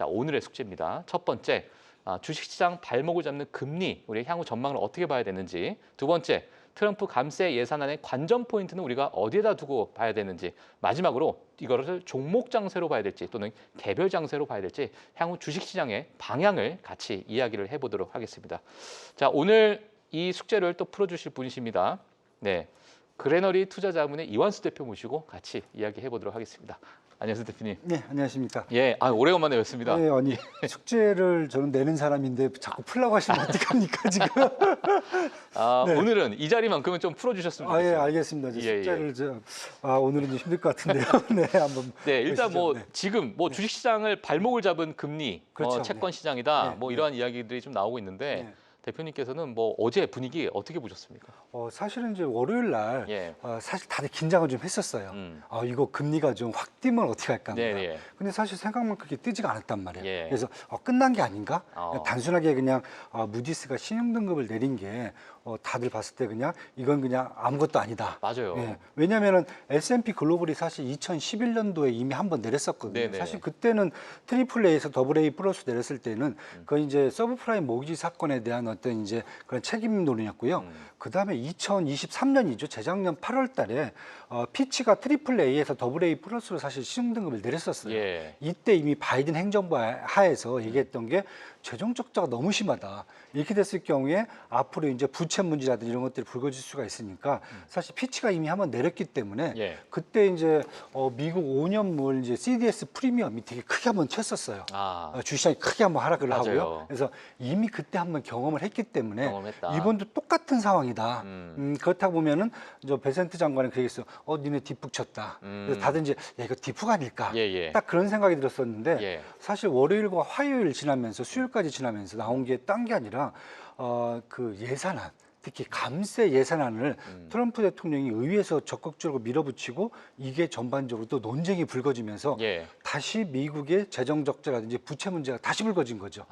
자, 오늘의 숙제입니다. 첫 번째, 주식시장 발목을 잡는 금리, 우리의 향후 전망을 어떻게 봐야 되는지. 두 번째, 트럼프 감세 예산안의 관전 포인트는 우리가 어디에다 두고 봐야 되는지. 마지막으로 이거를 종목 장세로 봐야 될지 또는 개별 장세로 봐야 될지 향후 주식시장의 방향을 같이 이야기를 해보도록 하겠습니다. 자, 오늘 이 숙제를 또 풀어주실 분이십니다. 네, 그레너리 투자자문의 이완수 대표 모시고 같이 이야기해 보도록 하겠습니다. 안녕하세요, 대표님. 네, 안녕하십니까. 예, 오래간만에 뵙습니다. 네, 아니 숙제를 저는 내는 사람인데 자꾸 풀라고 하시면 어떡합니까 지금? 네. 오늘은 이 자리만큼은 좀 풀어주셨으면 좋겠어요. 예, 알겠습니다. 이제 예, 숙제를 오늘은 좀 힘들 것 같은데요. 네, 한번. 네, 일단 보시죠. 뭐 네. 지금 뭐 주식시장을 발목을 잡은 금리, 그렇죠. 채권 네. 시장이다, 네, 뭐 네. 이러한 이야기들이 좀 나오고 있는데 네. 대표님께서는 뭐 어제 분위기 어떻게 보셨습니까? 사실은 이제 월요일 날 예. 사실 다들 긴장을 좀 했었어요. 이거 금리가 좀 확 뛰면 어떻게 할까 합니다. 네, 네. 근데 사실 생각만 그렇게 뜨지가 않았단 말이에요. 예. 그래서 끝난 게 아닌가? 어. 단순하게 그냥 무디스가 신용등급을 내린 게 다들 봤을 때 그냥 이건 그냥 아무것도 아니다. 맞아요. 예. 왜냐하면 S&P 글로벌이 사실 2011년도에 이미 한번 내렸었거든요. 네네. 사실 그때는 트리플 A에서 더블 A 플러스 내렸을 때는 그건 이제 서브프라임 모기지 사건에 대한 어떤 이제 그런 책임 논의였고요. 그 다음에 2023년이죠. 재작년 8월달에 피치가 트리플 A에서 더블 A 플러스로 사실 신용등급을 내렸었어요. 예. 이때 이미 바이든 행정부 하에서 얘기했던 게 재정 적자가 너무 심하다. 이렇게 됐을 경우에 앞으로 이제 부채 문제라든지 이런 것들이 불거질 수가 있으니까 사실 피치가 이미 한번 내렸기 때문에 예. 그때 이제 미국 5년물 이제 CDS 프리미엄이 되게 크게 한번 쳤었어요. 주시장이 크게 한번 하락을 맞아요. 하고요. 그래서 이미 그때 한번 경험을 했기 때문에 경험했다. 이번도 똑같은 상황이다. 그렇다 보면은 저 베센트 장관은 그러겠어요. 니네 뒷북 쳤다. 그래서 다들 이제 야, 이거 뒷북 아닐까. 예. 딱 그런 생각이 들었었는데 예. 사실 월요일과 화요일 지나면서 수요일까지 지나면서 나온 게 딴 게 아니라 그 예산안, 특히 감세 예산안을 트럼프 대통령이 의회에서 적극적으로 밀어붙이고 이게 전반적으로 또 논쟁이 불거지면서 예. 다시 미국의 재정 적자라든지 부채 문제가 다시 불거진 거죠.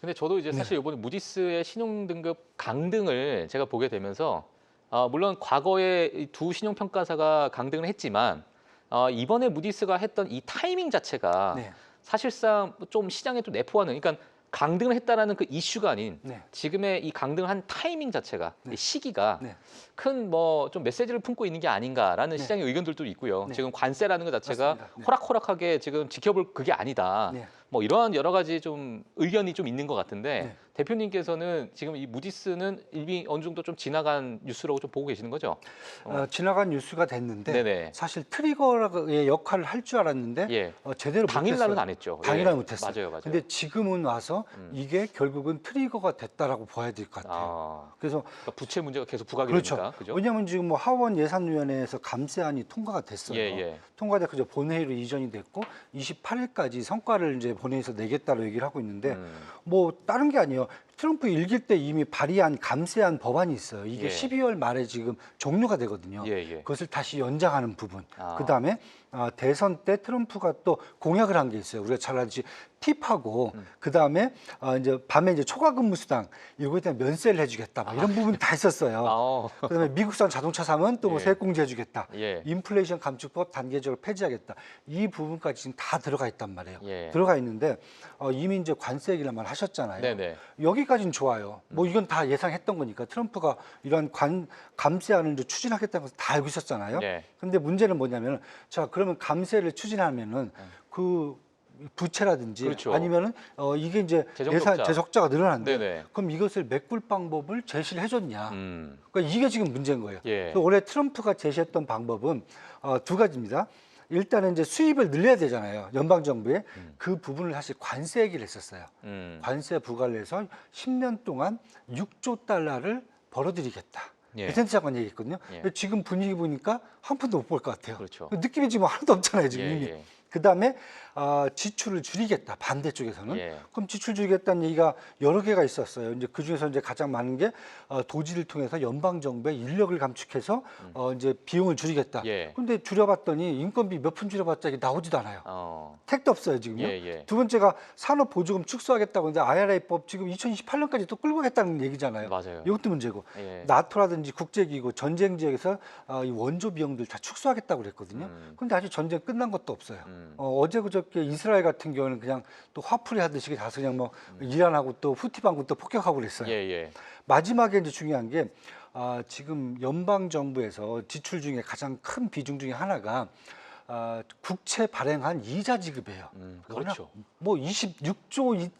근데 저도 이제 사실 이번에 무디스의 신용등급 강등을 제가 보게 되면서 물론 과거에 이 두 신용평가사가 강등을 했지만 이번에 무디스가 했던 이 타이밍 자체가 네. 사실상 좀 시장에 또 내포하는, 그러니까 강등을 했다라는 그 이슈가 아닌 네. 지금의 이 강등을 한 타이밍 자체가, 네. 이 시기가 네. 큰 뭐 좀 메시지를 품고 있는 게 아닌가라는 네. 시장의 의견들도 있고요. 네. 지금 관세라는 것 자체가 맞습니다. 네. 호락호락하게 지금 지켜볼 그게 아니다. 네. 뭐 이러한 여러 가지 좀 의견이 좀 있는 것 같은데 네. 대표님께서는 지금 이 무디스는 이미 어느 정도 좀 지나간 뉴스라고 좀 보고 계시는 거죠? 지나간 뉴스가 됐는데 네네. 사실 트리거의 역할을 할 줄 알았는데 예. 제대로 당일날은 못했어요. 안 했죠. 당일날 예. 못했어요. 맞아요. 근데 지금은 와서 이게 결국은 트리거가 됐다라고 봐야 될 것 같아요. 그래서 그러니까 부채 문제가 계속 부각이 그렇죠. 되니까, 그죠? 왜냐하면 지금 뭐 하원 예산위원회에서 감세안이 통과가 됐어요. 예. 통과돼 그저 본회의로 이전이 됐고 28일까지 성과를 이제 본회의에서 내겠다고 얘기를 하고 있는데 뭐 다른 게 아니에요. 트럼프 일기 때 이미 발의한 감세안 법안이 있어요. 이게 예. 12월 말에 지금 종료가 되거든요. 예. 그것을 다시 연장하는 부분. 그다음에 대선 때 트럼프가 또 공약을 한 게 있어요. 우리가 잘 알지 팁하고 그다음에 이제 밤에 이제 초과 근무 수당 이거에 대한 면세를 해주겠다. 막 이런 부분이 다 있었어요. 그다음에 미국산 자동차 사면 또 뭐 예. 세액 공제해주겠다. 예. 인플레이션 감축법 단계적으로 폐지하겠다. 이 부분까지 지금 다 들어가 있단 말이에요. 예. 들어가 있는데 이미 이제 관세 얘기를 말 하셨잖아요. 네네. 여기까지는 좋아요. 뭐 이건 다 예상했던 거니까 트럼프가 이런 감세안을 이제 추진하겠다는 것을 다 알고 있었잖아요. 네. 근데 문제는 뭐냐면 자 그러면 감세를 추진하면은 그 부채라든지 그렇죠. 아니면은 이게 이제 재정적자. 재적자가 늘어난대. 네네. 그럼 이것을 메꿀 방법을 제시를 해줬냐? 음. 그러니까 이게 지금 문제인 거예요. 예. 그래서 원래 트럼프가 제시했던 방법은 두 가지입니다. 일단은 이제 수입을 늘려야 되잖아요. 연방 정부에 그 부분을 사실 관세 얘기를 했었어요. 관세 부과를 해서 10년 동안 6조 달러를 벌어들이겠다. 예. 베센트 장관 얘기했거든요. 예. 근데 지금 분위기 보니까 한 푼도 못 벌 것 같아요. 그렇죠. 느낌이 지금 하나도 없잖아요. 지금 이미. 예. 그다음에 지출을 줄이겠다. 반대쪽에서는. 예. 그럼 지출 줄이겠다는 얘기가 여러 개가 있었어요. 이제 그중에서 이제 가장 많은 게 도지를 통해서 연방 정부의 인력을 감축해서 이제 비용을 줄이겠다. 예. 근데 줄여봤더니 인건비 몇 푼 줄여봤자 이게 나오지도 않아요. 택도 없어요, 지금요. 예. 두 번째가 산업보조금 축소하겠다고 하는데 IRA법 지금 2028년까지 또 끌고 가겠다는 얘기잖아요. 맞아요. 이것도 문제고. 예. 나토라든지 국제기구, 전쟁 지역에서 이 원조 비용들 다 축소하겠다고 그랬거든요. 근데 아직 전쟁 끝난 것도 없어요. 어제 그저께 이스라엘 같은 경우는 그냥 또 화풀이 하듯이 다서 그냥 뭐 이란하고 또 후티방군 또 폭격하고 그랬어요. 예, 예. 마지막에 이제 중요한 게 지금 연방 정부에서 지출 중에 가장 큰 비중 중에 하나가 국채 발행한 이자 지급이에요. 그렇죠. 뭐 26조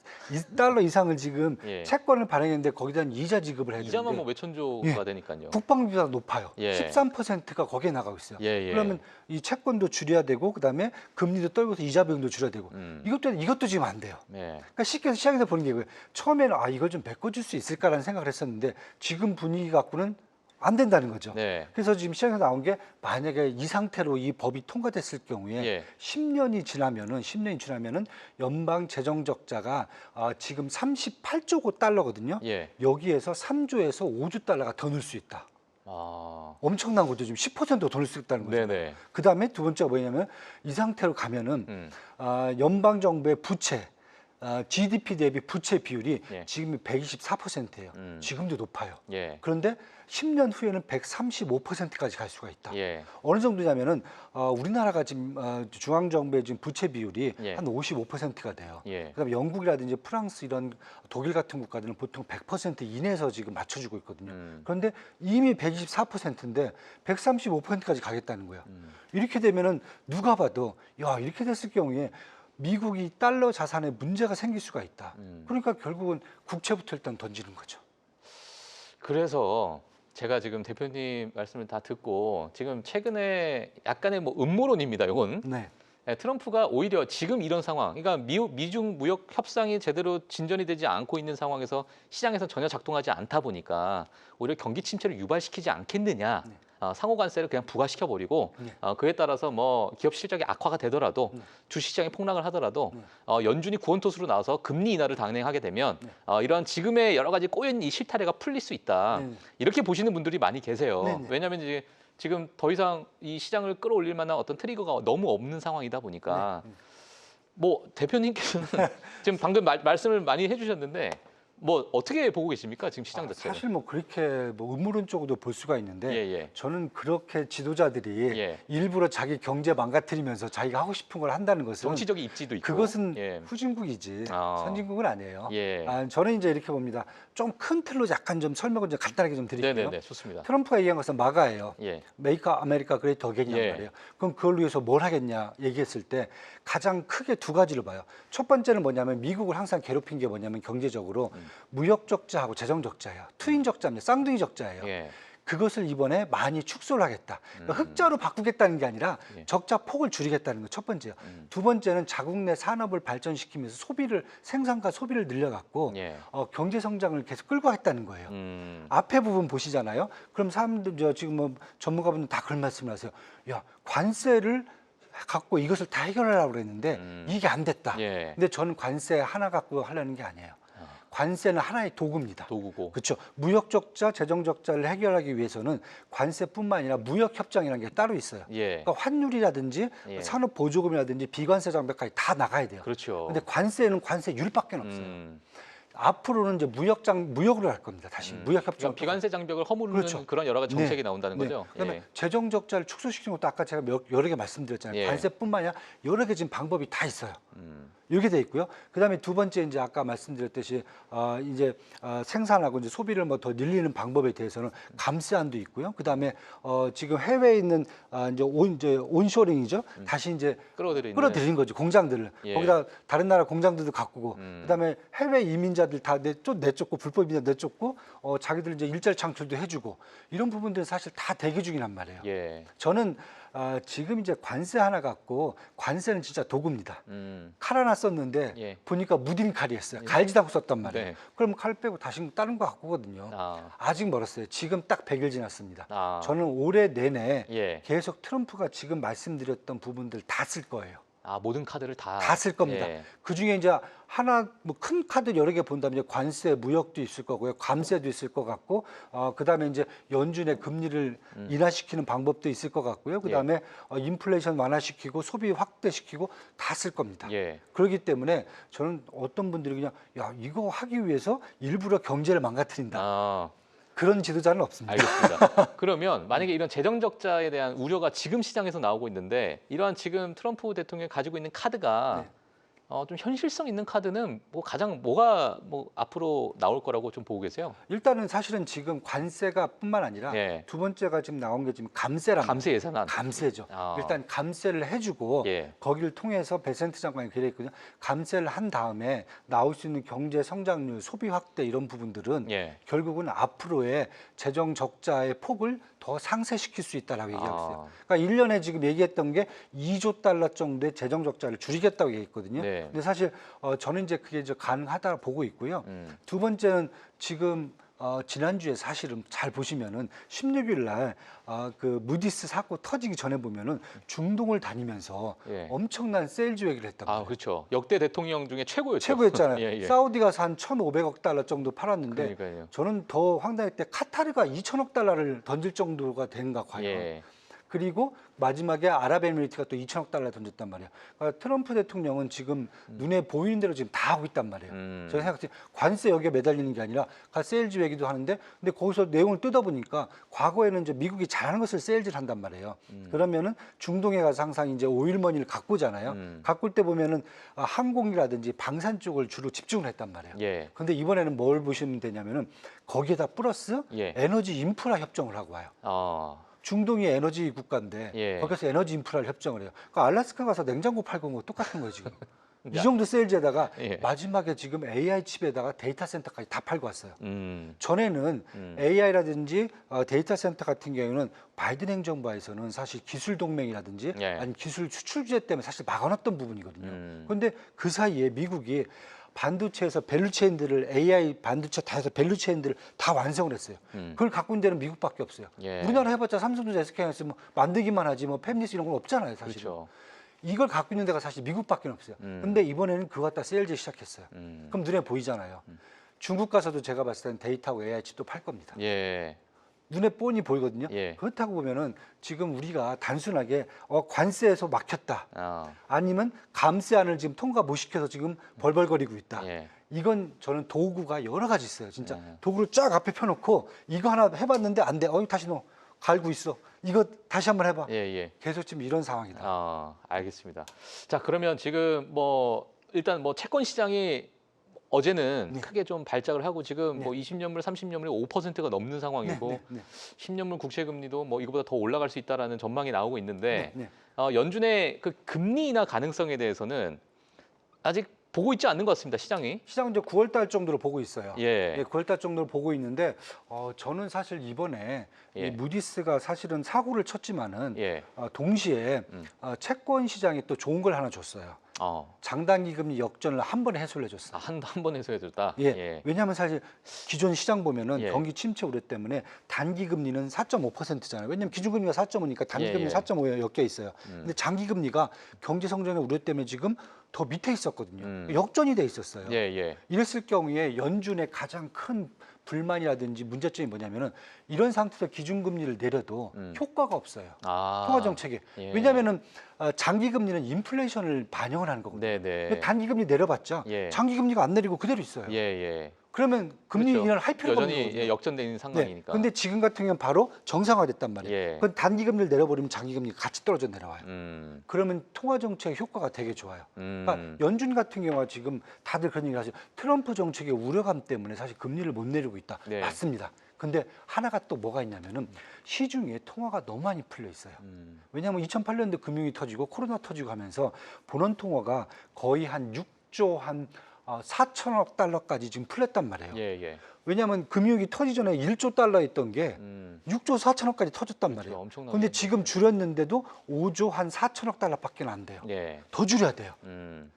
달러 이상을 지금 예. 채권을 발행했는데 거기에 대한 이자 지급을 해야 이자만 되는데 뭐 몇천 조가 예. 되니까요. 국방비가 높아요. 예. 13%가 거기에 나가고 있어요. 예, 예. 그러면 이 채권도 줄여야 되고 그다음에 금리도 떨고서 이자 비용도 줄여야 되고 이것도 지금 안 돼요. 예. 그러니까 쉽게 해서 시장에서 보는 게 이거예요. 처음에는 이걸 좀 메꿔줄 수 있을까라는 생각을 했었는데 지금 분위기 갖고는 안 된다는 거죠. 네. 그래서 지금 시장에서 나온 게 만약에 이 상태로 이 법이 통과됐을 경우에 예. 10년이 지나면은 연방 재정 적자가 지금 38조 달러거든요. 예. 여기에서 3조에서 5조 달러가 더 늘 수 있다. 아. 엄청난 거죠. 지금 10% 더 늘 수 있다는 거죠. 네네. 그다음에 두 번째가 뭐냐면 이 상태로 가면은 연방 정부의 부채 GDP 대비 부채 비율이 예. 지금 124%예요. 지금도 높아요. 예. 그런데 10년 후에는 135%까지 갈 수가 있다. 예. 어느 정도냐면은 우리나라가 지금 중앙 정부의 지금 부채 비율이 예. 한 55%가 돼요. 예. 그다음에 영국이라든지 프랑스 이런 독일 같은 국가들은 보통 100% 이내에서 지금 맞춰주고 있거든요. 그런데 이미 124%인데 135%까지 가겠다는 거예요. 이렇게 되면은 누가 봐도 야 이렇게 됐을 경우에 미국이 달러 자산에 문제가 생길 수가 있다. 그러니까 결국은 국채부터 일단 던지는 거죠. 그래서 제가 지금 대표님 말씀을 다 듣고 지금 최근에 약간의 뭐 음모론입니다. 이건 네. 트럼프가 오히려 지금 이런 상황, 그러니까 미중 무역 협상이 제대로 진전이 되지 않고 있는 상황에서 시장에서 전혀 작동하지 않다 보니까 오히려 경기 침체를 유발시키지 않겠느냐. 네. 상호 관세를 그냥 부과시켜 버리고 네. 그에 따라서 뭐 기업 실적이 악화가 되더라도 주식시장이 폭락을 하더라도 연준이 구원토수로 나와서 금리 인하를 단행하게 되면 이런 지금의 여러 가지 꼬인 이 실타래가 풀릴 수 있다. 네. 이렇게 보시는 분들이 많이 계세요. 네, 네. 왜냐하면 이제 지금 더 이상 이 시장을 끌어올릴 만한 어떤 트리거가 너무 없는 상황이다 보니까 뭐 대표님께서는 지금 방금 말씀을 많이 해주셨는데 뭐 어떻게 보고 계십니까 지금 시장 자체를? 사실 뭐 그렇게 뭐 음모론 쪽으로 볼 수가 있는데 예. 저는 그렇게 지도자들이 예. 일부러 자기 경제 망가뜨리면서 자기가 하고 싶은 걸 한다는 것은 정치적인 입지도 있고 그것은 예. 후진국이지 아. 선진국은 아니에요. 예. 저는 이제 이렇게 봅니다. 좀 큰 틀로 약간 좀 설명을 좀 간단하게 좀 드릴게요. 네네네 좋습니다. 트럼프가 얘기한 것은 마가예요. 예. 메이크 아메리카 그레이트 어게인이란 예. 말이에요. 그럼 그걸 위해서 뭘 하겠냐 얘기했을 때 가장 크게 두 가지를 봐요. 첫 번째는 뭐냐면 미국을 항상 괴롭힌 게 뭐냐면 경제적으로 무역 적자하고 재정 적자예요. 트윈 적자입니다. 쌍둥이 적자예요. 예. 그것을 이번에 많이 축소를 하겠다. 그러니까 흑자로 바꾸겠다는 게 아니라 예. 적자 폭을 줄이겠다는 거 첫 번째요. 두 번째는 자국 내 산업을 발전시키면서 생산과 소비를 늘려갖고 예. 경제 성장을 계속 끌고 가겠다는 거예요. 앞에 부분 보시잖아요. 그럼 사람들 지금 뭐 전문가분들 다 그런 말씀을 하세요. 야 관세를 갖고 이것을 다 해결하려고 그랬는데 이게 안 됐다. 예. 근데 저는 관세 하나 갖고 하려는 게 아니에요. 관세는 하나의 도구입니다. 도구고. 그렇죠. 무역 적자, 재정 적자를 해결하기 위해서는 관세뿐만 아니라 무역 협정이라는 게 따로 있어요. 예. 그러니까 환율이라든지 예. 산업 보조금이라든지 비관세 장벽까지 다 나가야 돼요. 그렇죠. 근데 관세는 관세율밖에 없어요. 앞으로는 이제 무역으로 할 겁니다. 다시 무역 협정. 그러니까 비관세 장벽을 허무는 그렇죠. 그런 여러 가지 정책이 네. 나온다는 네. 거죠. 그다음에 예. 재정 적자를 축소시키는 것도 아까 제가 여러 개 말씀드렸잖아요. 예. 관세뿐만 아니라 여러 개 지금 방법이 다 있어요. 이렇게 돼 있고요. 그다음에 두 번째 이제 아까 말씀드렸듯이 생산하고 이제 소비를 뭐 더 늘리는 방법에 대해서는 감세안도 있고요. 그다음에 지금 해외에 있는 이제 온쇼링이죠. 다시 이제 끌어들이는 거죠. 공장들을 예. 거기다 다른 나라 공장들도 가꾸고 그다음에 해외 이민자들 다 내쫓고 불법 이민 내쫓고 자기들 이제 일자리 창출도 해주고 이런 부분들은 사실 다 대기 중이란 말이에요. 예. 저는 지금 이제 관세 하나 갖고 관세는 진짜 도구입니다. 칼 하나 썼는데 예. 보니까 무딘 칼이었어요. 갈지도 않고 썼단 말이에요. 네. 그럼 칼 빼고 다시 다른 거 갖고거든요. 아직 멀었어요. 지금 딱 100일 지났습니다. 저는 올해 내내 예. 계속 트럼프가 지금 말씀드렸던 부분들 다 쓸 거예요. 모든 카드를 다 쓸 겁니다. 예. 그 중에 이제 하나 뭐 큰 카드 여러 개 본다면 이제 관세, 무역도 있을 거고요, 감세도 있을 것 같고, 그다음에 이제 연준의 금리를 인하시키는 방법도 있을 것 같고요. 그다음에 인플레이션 완화시키고 소비 확대시키고 다 쓸 겁니다. 예. 그렇기 때문에 저는 어떤 분들이 그냥 야 이거 하기 위해서 일부러 경제를 망가뜨린다. 그런 지도자는 없습니다. 알겠습니다. 그러면 만약에 이런 재정 적자에 대한 우려가 지금 시장에서 나오고 있는데 이러한 지금 트럼프 대통령이 가지고 있는 카드가 네. 좀 현실성 있는 카드는 뭐 가장 뭐가 뭐 앞으로 나올 거라고 좀 보고 계세요? 일단은 사실은 지금 관세가 뿐만 아니라 예. 두 번째가 지금 나온 게 지금 감세란 감세 예산안. 감세죠. 아. 일단 감세를 해주고 예. 거기를 통해서 베센트 장관이 그랬거든요. 감세를 한 다음에 나올 수 있는 경제 성장률, 소비 확대 이런 부분들은 예. 결국은 앞으로의 재정 적자의 폭을 더 상쇄시킬 수 있다라고 얘기하고 있어요. 그러니까 1년에 지금 얘기했던 게 2조 달러 정도의 재정 적자를 줄이겠다고 얘기했거든요. 네. 근데 사실 저는 이제 그게 가능하다 보고 있고요. 음. 두 번째는 지금 지난주에 사실은 잘 보시면은 16일 날 그 무디스 사고 터지기 전에 보면은 중동을 다니면서 예. 엄청난 세일즈 얘기를 했단 말이에요. 그렇죠. 역대 대통령 중에 최고였죠. 최고였잖아요. 예, 예. 사우디가 한 1,500억 달러 정도 팔았는데 그러니까요. 저는 더 황당했을 때 카타르가 2천억 달러를 던질 정도가 된가 과연. 예. 그리고 마지막에 아랍에미리트가 또 2천억 달러 던졌단 말이에요. 그러니까 트럼프 대통령은 지금 눈에 보이는 대로 지금 다 하고 있단 말이에요. 저는 생각할 때 관세 여기에 매달리는 게 아니라 세일즈 얘기도 하는데 근데 거기서 내용을 뜯어보니까 과거에는 이제 미국이 잘하는 것을 세일즈를 한단 말이에요. 그러면은 중동에 가서 항상 이제 오일머니를 가꾸잖아요. 가꿀 때 보면은 항공이라든지 방산 쪽을 주로 집중을 했단 말이에요. 예. 근데 이번에는 뭘 보시면 되냐면은 거기에다 플러스 예. 에너지 인프라 협정을 하고 와요. 중동이 에너지 국가인데 예. 거기서 에너지 인프라를 협정을 해요. 그러니까 알래스카 가서 냉장고 팔고 온 거 똑같은 거예요 지금. 이 야. 정도 세일즈에다가 예. 마지막에 지금 AI 칩에다가 데이터 센터까지 다 팔고 왔어요. 음. 전에는 AI라든지 데이터 센터 같은 경우는 바이든 행정부에서는 사실 기술 동맹이라든지 예. 아니면 기술 수출 규제 때문에 사실 막아놨던 부분이거든요. 음. 그런데 그 사이에 미국이 반도체에서 밸류체인들을 AI 반도체 다 해서 밸류체인들을 다 완성을 했어요. 그걸 갖고 있는 데는 미국밖에 없어요. 예. 우리나라 해봤자 삼성전자, SK하이닉스 뭐 만들기만 하지 뭐 팹리스 이런 건 없잖아요, 사실. 그렇죠. 이걸 갖고 있는 데가 사실 미국밖에 없어요. 근데 이번에는 그거 갖다 세일즈 시작했어요. 그럼 눈에 보이잖아요. 중국 가서도 제가 봤을 때는 데이터하고 AI 칩도 팔 겁니다. 예. 눈에 뻔히 보이거든요. 예. 그렇다고 보면은 지금 우리가 단순하게 관세에서 막혔다. 아니면 감세안을 지금 통과 못 시켜서 지금 벌벌거리고 있다. 예. 이건 저는 도구가 여러 가지 있어요. 진짜 네. 도구를 쫙 앞에 펴놓고 이거 하나 해봤는데 안 돼. 다시 너 갈고 있어. 이거 다시 한번 해봐. 예, 예. 계속 지금 이런 상황이다. 알겠습니다. 자, 그러면 지금 뭐 일단 뭐 채권 시장이 어제는 네. 크게 좀 발작을 하고 지금 네. 뭐 20년물, 30년물이 5%가 넘는 상황이고 네. 10년물 국채 금리도 뭐 이거보다 더 올라갈 수 있다라는 전망이 나오고 있는데 네. 연준의 그 금리 인하 가능성에 대해서는 아직 보고 있지 않는 것 같습니다. 시장이. 시장은 이제 9월 달 정도로 보고 있어요. 예. 9월 달 정도로 보고 있는데 저는 사실 이번에 예. 이 무디스가 사실은 사고를 쳤지만은 예. 동시에 채권 시장에 또 좋은 걸 하나 줬어요. 장단기 금리 역전을 한 번에 해소를 해줬어요. 한 번 해서 해줬다. 예. 왜냐하면 사실 기존 시장 보면은 예. 경기 침체 우려 때문에 단기 금리는 4.5%잖아요. 왜냐하면 기준 금리가 4.5니까 단기 예, 금리 예. 4.5에 엮여 있어요. 근데 장기 금리가 경제 성장의 우려 때문에 지금 더 밑에 있었거든요. 역전이 돼 있었어요. 예, 예. 이랬을 경우에 연준의 가장 큰 불만이라든지 문제점이 뭐냐면은 이런 상태에서 기준금리를 내려도 효과가 없어요. 통화 정책에. 예. 왜냐하면은 장기 금리는 인플레이션을 반영을 하는 거거든요. 네네. 근데 단기 금리 내려봤자 예. 장기 금리가 안 내리고 그대로 있어요. 예, 예. 그러면 금리 그렇죠. 인하를 할 필요가 없는 여전히 거거든요. 역전되는 상황이니까. 근데 지금 같은 경우는 바로 정상화됐단 말이에요. 예. 그건 단기 금리를 내려버리면 장기 금리가 같이 떨어져 내려와요. 음. 그러면 통화 정책 효과가 되게 좋아요. 음. 그러니까 연준 같은 경우가 지금 다들 그런 얘기를 하죠. 트럼프 정책의 우려감 때문에 사실 금리를 못 내리고 있다. 네. 맞습니다. 근데 하나가 또 뭐가 있냐면은 시중에 통화가 너무 많이 풀려 있어요. 왜냐하면 2008년도 금융이 터지고 코로나 터지고 하면서 본원 통화가 거의 한 6조 한 4천억 달러까지 지금 풀렸단 말이에요. 예, 예. 왜냐하면 금융이 터지기 전에 1조 달러 있던 게 6조 4천억까지 터졌단 말이에요. 엄청나게. 근데 지금 줄였는데도 5조 한 4천억 달러밖에 안 돼요. 예. 더 줄여야 돼요.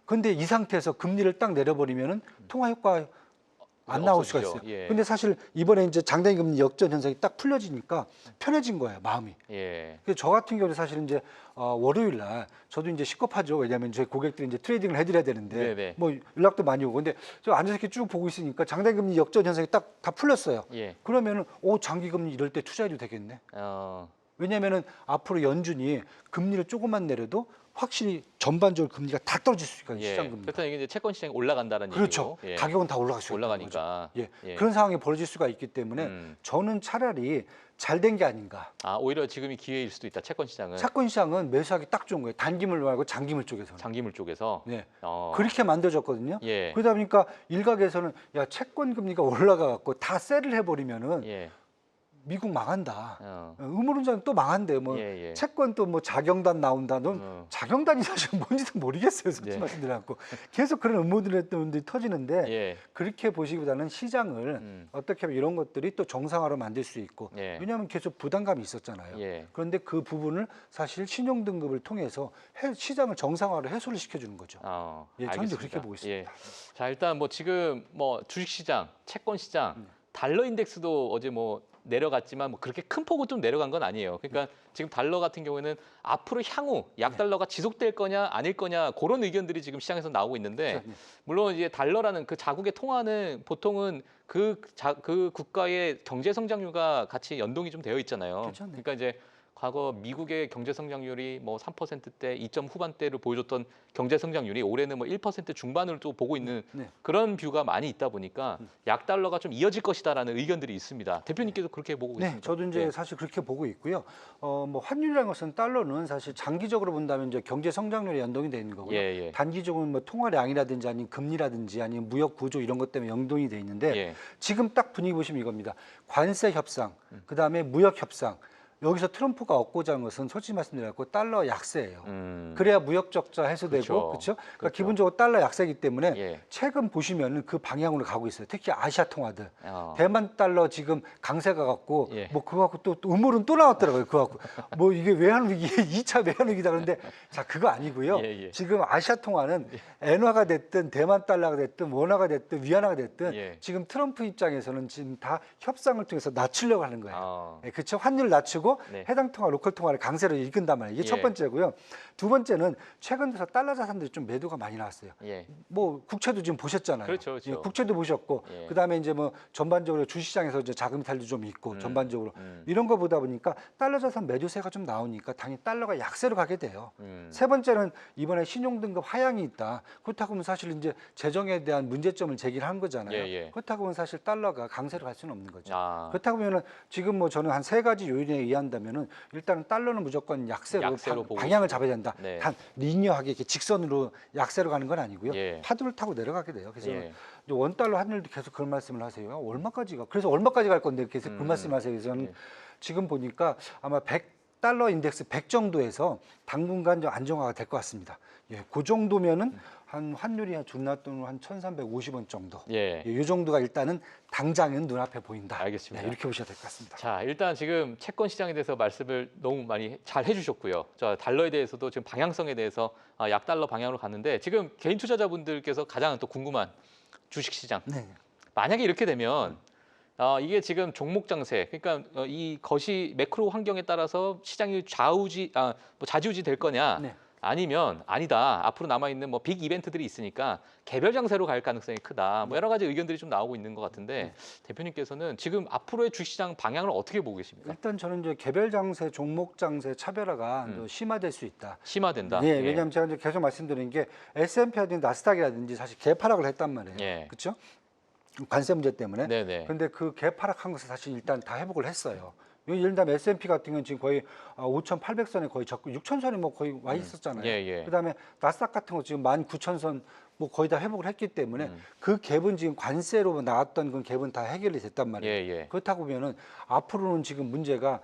근데 이 상태에서 금리를 딱 내려버리면은 통화 효과 안 나올 수가 없어지죠. 있어요. 예. 근데 사실 이번에 이제 장단기 금리 역전 현상이 딱 풀려지니까 편해진 거예요, 마음이. 예. 그래서 저 같은 경우는 사실 이제 월요일 날 저도 이제 식겁하죠. 왜냐하면 저희 고객들이 이제 트레이딩을 해드려야 되는데 네네. 뭐 연락도 많이 오고 근데 저 앉아서 이렇게 쭉 보고 있으니까 장단기 금리 역전 현상이 딱 다 풀렸어요. 예. 그러면은 장기 금리 이럴 때 투자해도 되겠네. 어. 왜냐하면은 앞으로 연준이 금리를 조금만 내려도 확실히 전반적으로 금리가 다 떨어질 수 있거든요. 예. 시장 금리가. 그렇다면 이게 이제 채권 시장이 올라간다는 그렇죠. 얘기고. 예. 가격은 다 올라갈 수 있는 거죠. 올라가니까. 예. 예. 그런 상황이 벌어질 수가 있기 때문에 저는 차라리 잘 된 게 아닌가. 아, 오히려 지금이 기회일 수도 있다. 채권 시장은. 채권 시장은 매수하기 딱 좋은 거예요. 단기물 말고 장기물 쪽에서는. 장기물 쪽에서. 네. 어. 그렇게 만들어졌거든요. 예. 그러다 보니까 일각에서는 야 채권 금리가 올라가갖고 다 셀을 해버리면은 예. 미국 망한다. 어. 음모론자는 또 망한대. 뭐 예, 예. 채권 또 뭐 자경단 나온다. 넌 자경단이 사실 뭔지도 모르겠어요. 솔직히 예. 말씀드려갖고 계속 그런 음모론들이 터지는데 예. 그렇게 보시기보다는 시장을 어떻게 하면 이런 것들이 또 정상화로 만들 수 있고 예. 왜냐하면 계속 부담감이 있었잖아요. 예. 그런데 그 부분을 사실 신용 등급을 통해서 시장을 정상화로 해소를 시켜주는 거죠. 예, 저는 이제 알겠습니다. 그렇게 보고 있습니다. 예. 자, 일단 뭐 지금 뭐 주식 시장, 채권 시장, 달러 인덱스도 어제 뭐 내려갔지만 뭐 그렇게 큰 폭은 좀 내려간 건 아니에요. 그러니까 지금 달러 같은 경우에는 앞으로 향후 약달러가 지속될 거냐 아닐 거냐 그런 의견들이 지금 시장에서 나오고 있는데 물론 이제 달러라는 그 자국의 통화는 보통은 그 국가의 경제 성장률과 같이 연동이 좀 되어 있잖아요. 그렇죠. 네. 그러니까 이제 과거 미국의 경제 성장률이 뭐 3%대 2점 후반대를 보여줬던 경제 성장률이 올해는 뭐 1% 중반을 또 보고 있는 네. 그런 뷰가 많이 있다 보니까 약달러가 좀 이어질 것이다라는 의견들이 있습니다. 대표님께서 그렇게 보고 네, 있습니다. 저도 이제 사실 그렇게 보고 있고요. 뭐 환율이라는 것은 달러는 사실 장기적으로 본다면 이제 경제 성장률에 연동이 돼 있는 거고요. 예, 예. 단기적으로는 뭐 통화량이라든지 아니면 금리라든지 아니면 무역 구조 이런 것 때문에 연동이 돼 있는데 예. 지금 딱 분위기 보시면 이겁니다. 관세 협상, 그다음에 무역 협상. 여기서 트럼프가 얻고자 하는 것은 솔직히 말씀드리고 달러 약세예요. 그래야 무역 적자 해소되고 그렇죠. 그렇죠? 그러니까 그렇죠. 기본적으로 달러 약세이기 때문에 예. 최근 보시면은 그 방향으로 가고 있어요. 특히 아시아 통화들. 어. 대만 달러 지금 강세가 갖고 예. 뭐 그거 갖고 또 음모론 또 나왔더라고요. 그거 갖고 뭐 이게 외환 위기 2차 외환 위기다 그런데 자 그거 아니고요. 예, 예. 지금 아시아 통화는 엔화가 됐든 대만 달러가 됐든 원화가 됐든 위안화가 됐든 예. 지금 트럼프 입장에서는 지금 다 협상을 통해서 낮추려고 하는 거예요. 어. 예, 그렇죠. 환율 낮추고 네. 해당 통화 로컬 통화를 강세로 이끈단 말이에요. 이게 예. 첫 번째고요. 두 번째는 최근 들어서 달러 자산들이 좀 매도가 많이 나왔어요. 예. 뭐 국채도 지금 보셨잖아요. 그렇죠, 그렇죠. 예, 국채도 보셨고 예. 그다음에 이제 뭐 전반적으로 주시장에서 이제 자금 이탈도 좀 있고 전반적으로 이런 거 보다 보니까 달러 자산 매도세가 좀 나오니까 당연히 달러가 약세로 가게 돼요. 세 번째는 이번에 신용 등급 하향이 있다. 그렇다고 하면 사실 이제 재정에 대한 문제점을 제기를 한 거잖아요. 예, 예. 그렇다고 하면 사실 달러가 강세로 갈 수는 없는 거죠. 아. 그렇다고 하면은 지금 뭐 저는 한 세 가지 요인에 의한다면은 일단은 달러는 무조건 약세로 보고 방향을 잡아야 된다. 네. 단 리니어하게 이렇게 직선으로 약세로 가는 건 아니고요. 예. 파도를 타고 내려가게 돼요. 그래서 예. 이제 원달러 환율도 계속 그런 말씀을 하세요. 얼마까지가? 그래서 얼마까지 갈 건데 계속 그 말씀하세요. 그래서 저는 예. 지금 보니까 아마 100달러 인덱스 100 정도에서 당분간 좀 안정화가 될 것 같습니다. 예, 그 정도면은 한 환율이 한 준나돈으로 한 1,350원 정도. 예. 이 정도가 일단은 당장은 눈앞에 보인다. 알겠습니다. 네, 이렇게 보셔야 될 것 같습니다. 자, 일단 지금 채권 시장에 대해서 말씀을 너무 많이 잘 해주셨고요. 자, 달러에 대해서도 지금 방향성에 대해서 약달러 방향으로 갔는데 지금 개인 투자자분들께서 가장 또 궁금한 주식 시장. 네. 만약에 이렇게 되면 이게 지금 종목 장세, 그러니까 이 거시 매크로 환경에 따라서 시장이 좌지우지 될 거냐? 네. 아니면 아니다. 앞으로 남아 있는 뭐 빅 이벤트들이 있으니까 개별 장세로 갈 가능성이 크다. 뭐 여러 가지 의견들이 좀 나오고 있는 것 같은데 대표님께서는 지금 앞으로의 주식시장 방향을 어떻게 보고 계십니까? 일단 저는 이제 개별 장세, 종목 장세 차별화가 더 심화될 수 있다. 심화된다. 네, 예. 왜냐하면 제가 이제 계속 말씀드린 게 S&P라든지 나스닥이라든지 사실 개파락을 했단 말이에요. 예. 그렇죠? 관세 문제 때문에. 네네. 그런데 그 개파락한 것을 사실 일단 다 회복을 했어요. 예를 들면 S&P 같은 경우는 지금 거의 5,800선에 거의 접근, 6,000선에 뭐 거의 와 있었잖아요. 예, 예. 그다음에 나스닥 같은 거 지금 19,000선 뭐 거의 다 회복을 했기 때문에 그 갭은 지금 관세로 나왔던 그 갭은 다 해결이 됐단 말이에요. 예, 예. 그렇다고 보면은 앞으로는 지금 문제가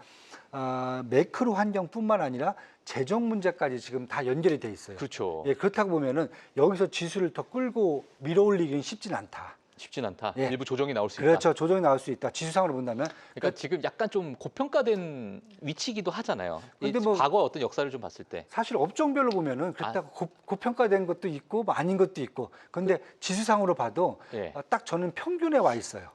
매크로 환경뿐만 아니라 재정 문제까지 지금 다 연결이 돼 있어요. 그렇죠. 예, 그렇다고 보면은 여기서 지수를 더 끌고 밀어올리기는 쉽진 않다. 쉽진 않다. 예. 일부 조정이 나올 수 있다. 그렇죠. 조정이 나올 수 있다. 지수상으로 본다면. 그러니까 지금 약간 좀 고평가된 위치이기도 하잖아요. 근데 이 뭐- 과거 어떤 역사를 좀 봤을 때. 사실 업종별로 보면은 그렇다고 고평가된 것도 있고 뭐 아닌 것도 있고. 근데 지수상으로 봐도 예. 딱 저는 평균에 와 있어요.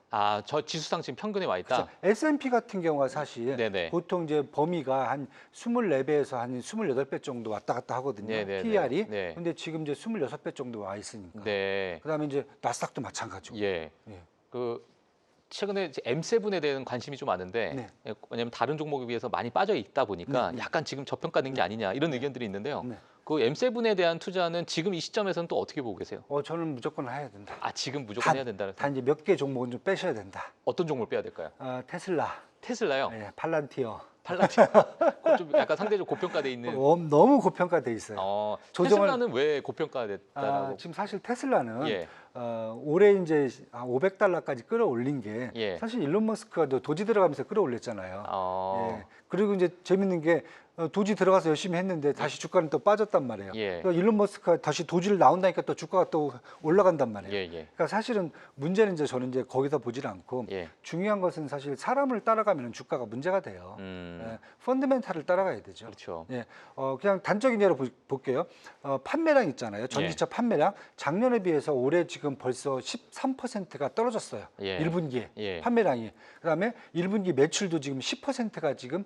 저 지수상 지금 평균에 와 있다. 그래서 S&P 같은 경우가 사실 네네. 보통 이제 범위가 한 24배에서 한 28배 정도 왔다 갔다 하거든요. 네네네. PER이. 네. 근데 지금 이제 26배 정도 와 있으니까. 네. 그다음에 이제 나스닥도 마찬가지고. 예. 예. 그 최근에 이제 M7에 대한 관심이 좀 많은데 네. 왜냐하면 다른 종목에 비해서 많이 빠져 있다 보니까 약간 지금 저평가된 게 아니냐 이런 의견들이 있는데요. 네. 그 M7에 대한 투자는 지금 이 시점에서는 또 어떻게 보고 계세요? 저는 무조건 해야 된다. 아, 지금 무조건 해야 된다는 단 이제 몇 개 종목은 좀 빼셔야 된다. 어떤 종목을 빼야 될까요? 테슬라, 테슬라요. 예, 팔란티어. 팔란티어. 그거 좀 약간 상대적으로 고평가돼 있는. 너무 고평가돼 있어요. 조정을- 테슬라는 왜 고평가됐다라고? 지금 사실 테슬라는 예. 올해 이제 $500까지 끌어올린 게 예. 사실 일론 머스크가 도지 들어가면서 끌어올렸잖아요. 어. 예. 그리고 이제 재밌는 게 도지 들어가서 열심히 했는데 다시 주가는 또 빠졌단 말이에요. 예. 그러니까 일론 머스크가 다시 도지를 나온다니까 또 주가가 또 올라간단 말이에요. 예, 예. 그러니까 사실은 문제는 이제 저는 이제 거기서 보질 않고 예. 중요한 것은 사실 사람을 따라가면 주가가 문제가 돼요. 예. 펀드멘탈을 따라가야 되죠. 그렇죠. 예, 그냥 단적인 예로 볼게요. 판매량 있잖아요. 전기차 판매량 작년에 비해서 올해 지금 벌써 13%가 떨어졌어요. 예. 1분기에 예. 판매량이. 그다음에 1분기 매출도 지금 10%가 지금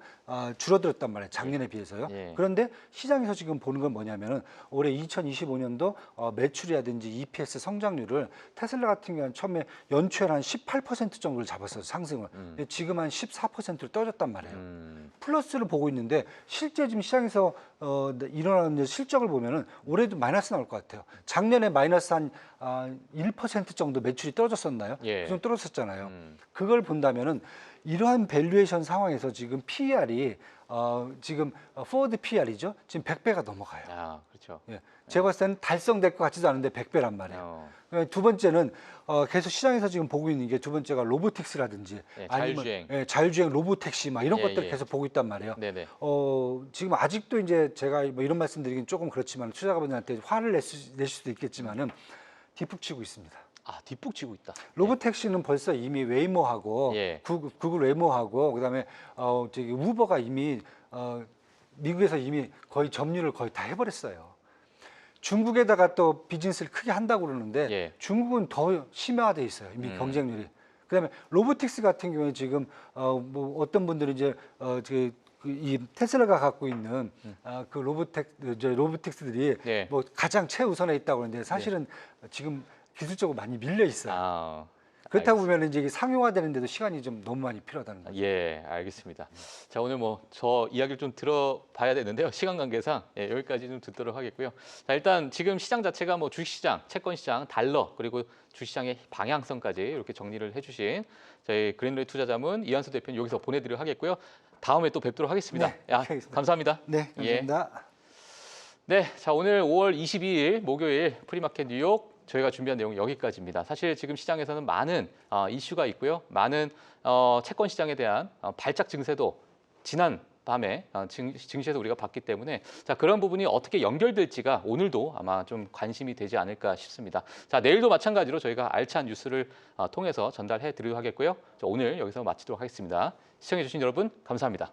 줄어들었단 말이에요. 작년에 비해서요. 예. 그런데 시장에서 지금 보는 건 뭐냐면은 올해 2025년도 매출이라든지 EPS 성장률을 테슬라 같은 경우는 처음에 연초에 한 18% 정도를 잡았어요. 상승을. 근데 지금 한 14%를 떨어졌단 말이에요. 플러스를 보고 있는데 실제 지금 시장에서 일어나는 실적을 보면은 올해도 마이너스 나올 것 같아요. 작년에 마이너스 한 1% 정도 매출이 떨어졌었나요? 예. 그 정도 떨어졌잖아요. 그걸 본다면은 이러한 밸류에이션 상황에서 지금 PER이 지금 포워드 PER이죠. 지금 100배가 넘어가요. 아, 그렇죠. 예. 제가 봤을 때는 달성될 것 같지도 않은데 100배란 말이에요. 두 번째는 계속 시장에서 지금 보고 있는 게 두 번째가 로보틱스라든지 예, 아니면 자율주행. 자율주행 로보택시 막 이런 예, 것들 예. 계속 보고 있단 말이에요. 네네. 지금 아직도 이제 제가 뭐 이런 말씀드리긴 조금 그렇지만 투자자분들한테 화를 내실 수도 있겠지만은 뒷북치고 있습니다. 아, 뒷북 치고 있다. 로보택시는 벌써 이미 웨이모하고 예. 구글 웨이모하고 그다음에 저기 우버가 이미 미국에서 이미 거의 점유를 거의 다 해버렸어요. 중국에다가 또 비즈니스를 크게 한다고 그러는데 예. 중국은 더 심화돼 있어요. 이미 경쟁률이. 그다음에 로보틱스 같은 경우에 지금 뭐 어떤 분들이 이제 이 테슬라가 갖고 있는 그 로보틱스들이 예. 뭐 가장 최우선에 있다고 그러는데 사실은 지금 기술적으로 많이 밀려 있어요. 아, 그렇다고 보면 이제 이게 상용화되는데도 시간이 좀 너무 많이 필요하다는 거죠. 예, 알겠습니다. 자, 오늘 뭐 저 이야기를 좀 들어봐야 되는데요. 시간 관계상 여기까지 좀 듣도록 하겠고요. 자, 일단 지금 시장 자체가 뭐 주식시장, 채권시장, 달러 그리고 주시장의 방향성까지 이렇게 정리를 해주신 저희 그린레이 투자자문 이한수 대표님 여기서 보내드리도록 하겠고요. 다음에 또 뵙도록 하겠습니다. 네, 야, 알겠습니다. 감사합니다. 네, 예. 감사합니다. 네, 자 오늘 5월 22일 목요일 프리마켓 뉴욕 저희가 준비한 내용은 여기까지입니다. 사실 지금 시장에서는 많은 이슈가 있고요. 많은 채권 시장에 대한 발작 증세도 지난 밤에 증시에서 우리가 봤기 때문에 자 그런 부분이 어떻게 연결될지가 오늘도 아마 좀 관심이 되지 않을까 싶습니다. 자 내일도 마찬가지로 저희가 알찬 뉴스를 통해서 전달해 드리도록 하겠고요. 자, 오늘 여기서 마치도록 하겠습니다. 시청해 주신 여러분 감사합니다.